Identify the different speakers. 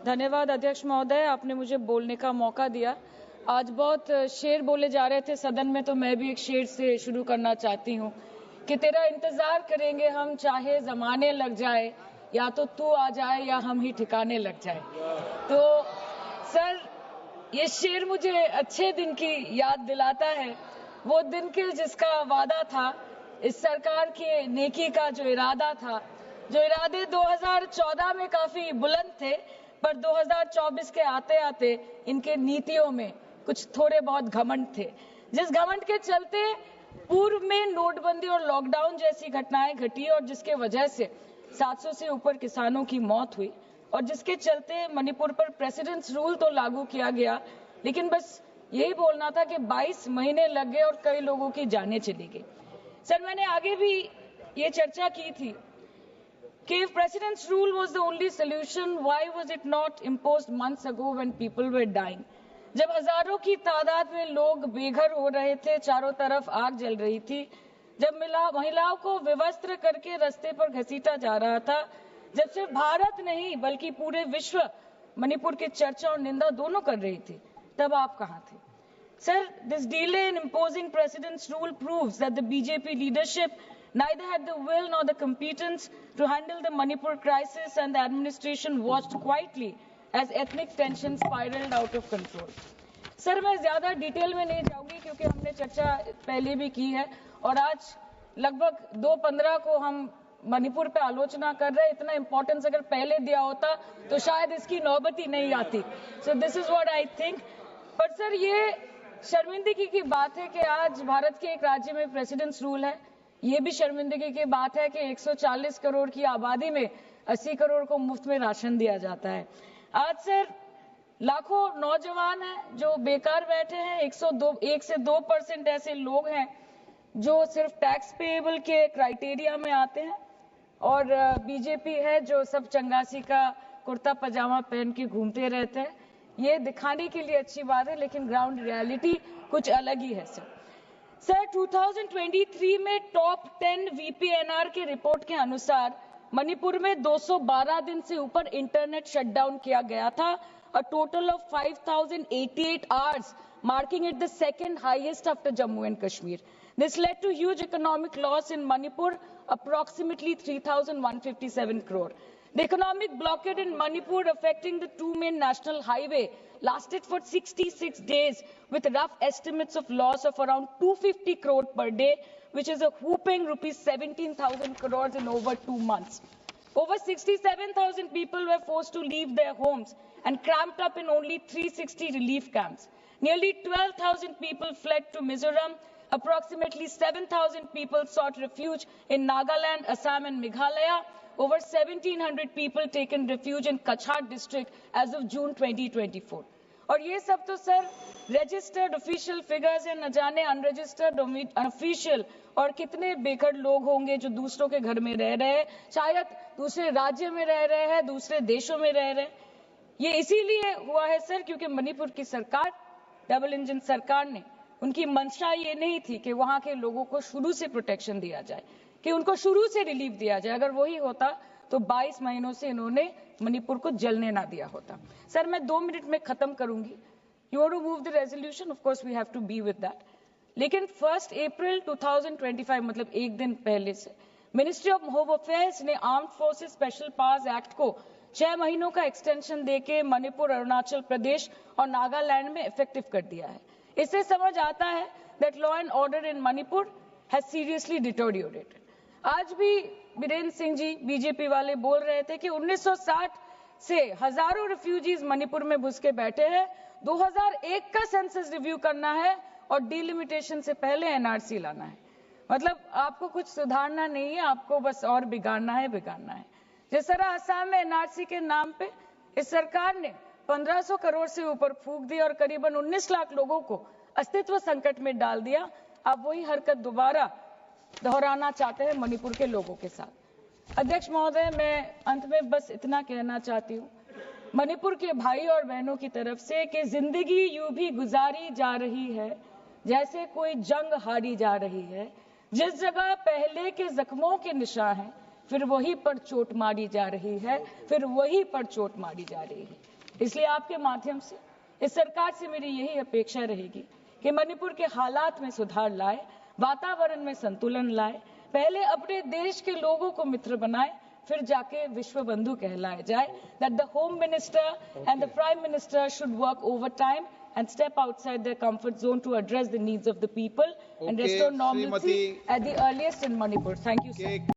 Speaker 1: धन्यवाद अध्यक्ष महोदय, आपने मुझे बोलने का मौका दिया। आज बहुत शेर बोले जा रहे थे सदन में, तो मैं भी एक शेर से शुरू करना चाहती हूँ कि तेरा इंतजार करेंगे हम, चाहे जमाने लग जाए, या तो तू आ जाए या हम ही ठिकाने लग जाए। तो सर, ये शेर मुझे अच्छे दिन की याद दिलाता है, वो दिन के जिसका वादा था, इस सरकार के नेकी का जो इरादा था, जो इरादे 2014 में काफी बुलंद थे, पर 2024 के आते आते इनके नीतियों में कुछ थोड़े बहुत घमंड थे, जिस घमंड के चलते पूर्व में नोटबंदी और लॉकडाउन जैसी घटनाएं घटी और जिसके वजह से 700 से ऊपर किसानों की मौत हुई, और जिसके चलते मणिपुर पर प्रेसिडेंट्स रूल तो लागू किया गया, लेकिन बस यही बोलना था कि 22 महीने लग गए और कई लोगों की जानें चली गई। सर, मैंने आगे भी ये चर्चा की थी कि if president's rule was the only solution, why was it not imposed months ago when people were dying? जब हजारों की तादाद में लोग बेघर हो रहे थे, चारों तरफ आग जल रही थी, जब महिलाओं को विवस्त्र करके रास्ते पर घसीटा जा रहा था, जब सिर्फ भारत नहीं बल्कि पूरे विश्व मणिपुर की चर्चा और निंदा दोनों कर रही थी, तब आप कहां थे? Sir, this delay in imposing president's rule proves that the BJP leadership neither had the will nor the competence to handle the Manipur crisis, and the administration watched quietly as ethnic tensions spiraled out of control. Sir, मैं ज्यादा detail में नहीं जाऊंगी क्योंकि हमने चर्चा पहले भी की है, और आज लगभग 2:15 को हम मणिपुर पे आलोचना कर रहे हैं। इतना इंपॉर्टेंस अगर पहले दिया होता तो शायद इसकी नौबत ही नहीं आती। So this is what I think. पर सर, ये शर्मिंदगी की बात है कि आज भारत के एक राज्य में प्रेसिडेंट्स रूल है। ये भी शर्मिंदगी की बात है कि 140 करोड़ की आबादी में 80 करोड़ को मुफ्त में राशन दिया जाता है। आज सर, लाखों नौजवान हैं जो बेकार बैठे हैं। 1 से 2% ऐसे लोग हैं जो सिर्फ टैक्स पेएबल के क्राइटेरिया में आते हैं, और बीजेपी है जो सब चंगासी का कुर्ता पजामा पहन के घूमते रहते हैं। ये दिखाने के लिए अच्छी बात है, लेकिन ग्राउंड रियलिटी कुछ अलग ही है। सर 2023 में टॉप 10 वीपीएनआर के रिपोर्ट के अनुसार मणिपुर में 212 दिन से ऊपर इंटरनेट शटडाउन किया गया था, a total of 5088 hours, marking it the second highest after Jammu and Kashmir. This led to huge economic loss in Manipur, approximately 3,157 crore. The economic blockade in Manipur, affecting the two main national highway, lasted for 66 days, with rough estimates of loss of around 250 crore per day, which is a whopping rupees 17,000 crores in over 2 months. Over 67,000 people were forced to leave their homes and cramped up in only 360 relief camps. Nearly 12,000 people fled to Mizoram. Approximately 7,000 people sought refuge in Nagaland, Assam and Meghalaya. Over 1,700 people taken refuge in Kachhar district as of June 2024. और ये सब तो sir registered official figures है, न जाने unregistered official और कितने बेघर लोग होंगे जो दूसरों के घर में रह रहे हैं, शायद दूसरे राज्य में रह रहे हैं, दूसरे देशों में रह रहे हैं। ये इसीलिए हुआ है सर क्योंकि मणिपुर की सरकार, डबल इंजन सरकार ने, उनकी मंशा ये नहीं थी कि वहां के लोगों को शुरू से प्रोटेक्शन दिया जाए, कि उनको शुरू से रिलीफ दिया जाए। अगर वही होता तो 22 महीनों से इन्होंने मणिपुर को जलने ना दिया होता। सर, मैं 2 मिनट में खत्म करूंगी। You want to move the resolution, of course we have to be with that. लेकिन 1 अप्रैल 2025, मतलब एक दिन पहले से, मिनिस्ट्री ऑफ होम अफेयर्स ने armed forces special powers act को 6 महीनों का एक्सटेंशन देके मणिपुर, अरुणाचल प्रदेश और नागालैंड में इफेक्टिव कर दिया है। इससे समझ आता है that law and order in Manipur has seriously deteriorated. आज भी बीरेंद्र सिंह जी बीजेपी वाले बोल रहे थे कि 1960 से हजारों रिफ्यूजीज मणिपुर में घुस के बैठे हैं। 2001 का सेंसस रिव्यू करना है और डिलिमिटेशन से पहले एनआरसी लाना है। मतलब आपको कुछ सुधारना नहीं है, आपको बस और बिगाड़ना है। जिस तरह असम में एनआरसी के नाम पे इस सरकार ने 1500 करोड़ से ऊपर फूंक दी और करीबन 19 लाख लोगों को अस्तित्व संकट में डाल दिया। अब वही हरकत दोबारा दोहराना चाहते हैं मणिपुर के लोगों के साथ। अध्यक्ष महोदय, मैं अंत में बस इतना कहना चाहती हूँ मणिपुर के भाई और बहनों की तरफ से कि जिंदगी यूं भी गुजारी जा रही है जैसे कोई जंग हारी जा रही है। जिस जगह पहले के जख्मों के निशान हैं, फिर वही पर चोट मारी जा रही है, फिर वही पर चोट मारी जा रही है। इसलिए आपके माध्यम से इस सरकार से मेरी यही अपेक्षा रहेगी कि मणिपुर के हालात में सुधार लाए, वातावरण में संतुलन लाए, पहले अपने देश के लोगों को मित्र बनाए, फिर जाके विश्व बंधु कहलाए जाए। That the Home Minister and the Prime Minister should work overtime and step outside their comfort zone to address the needs of the people and restore normalcy at the earliest in Manipur. Thank you, sir.